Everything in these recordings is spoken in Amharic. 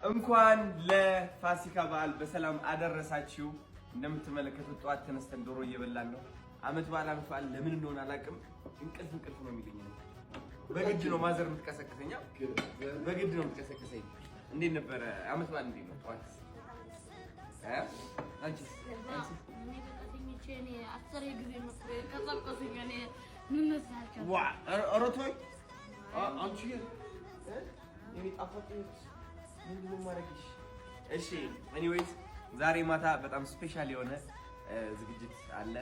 እንኳን ለፋሲካ በዓል በሰላም አደረሳችሁ። እንደምትመለከቱት ጠዋት ተነስተን ዶሮ እየበላን ነው። አመት በዓል ለምን እንደሆነ አላውቅም። እንቅልፍ ነው የሚለኝ ነው። በግድ ነው ማዘር የምትቀሰቅሰኝ። በግድ ነው የምትቀሰቅሰኝ። እንዴት ነበረ አመት በዓል? እንዴት ነው ጠዋት? አንቺስ? እኔ በቀተኝቼ አስር ጊዜ መስሎኝ ቀሰቀሱኝ። እኔ ምን መስላችሁ? ዋ አሮቶይ አንቺ የኔ ጣፋጭ ምንድነው ማረግሽ? እሺ ኤኒዌይስ ዛሬ ማታ በጣም ስፔሻል የሆነ ዝግጅት አለ።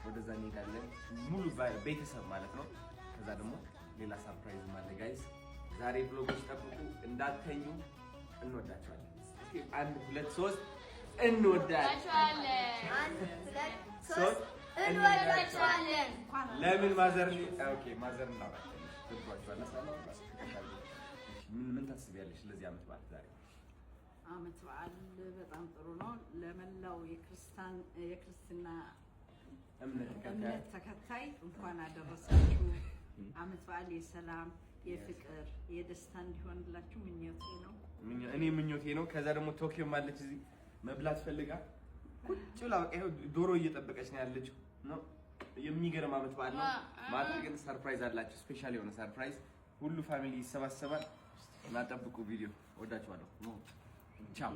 ወደዛ እንሄዳለን ሙሉ ቤተሰብ ማለት ነው። ከዛ ደግሞ ሌላ ሰርፕራይዝ አለ ጋይስ። ዛሬ ብሎጎች ጠብቁ እንዳትተኙ። እንወዳቸዋለን። እስኪ 1 2 3 እንወዳቸዋለን። 1 2 3 እንወዳቸዋለን። ለምን ማዘር ኦኬ ማዘር እናወራለን። ምን ታስቢያለሽ ለዚህ አመት በዓል? ዛሬ አመት በዓል በጣም ጥሩ ነው። ለመላው የክርስትና እምነት ተከታይ እንኳን አደረሳችሁ። አመት በዓል የሰላም፣ የፍቅር፣ የደስታ እንዲሆንላችሁ ምኞቴ ነው። እኔ ምኞቴ ነው። ከዛ ደግሞ ቶኪዮ ማለች እዚህ መብላት ፈልጋ ቁጭ ብላ በቃ ይሄው ዶሮ እየጠበቀች ነው ያለችው ነው። የሚገርም አመት በዓል ነው። ማታ ግን ሰርፕራይዝ አላችሁ፣ ስፔሻል የሆነ ሰርፕራይዝ። ሁሉ ፋሚሊ ይሰባሰባል እና ጠብቁ ቪዲዮ። ወዳችኋለሁ። ቻው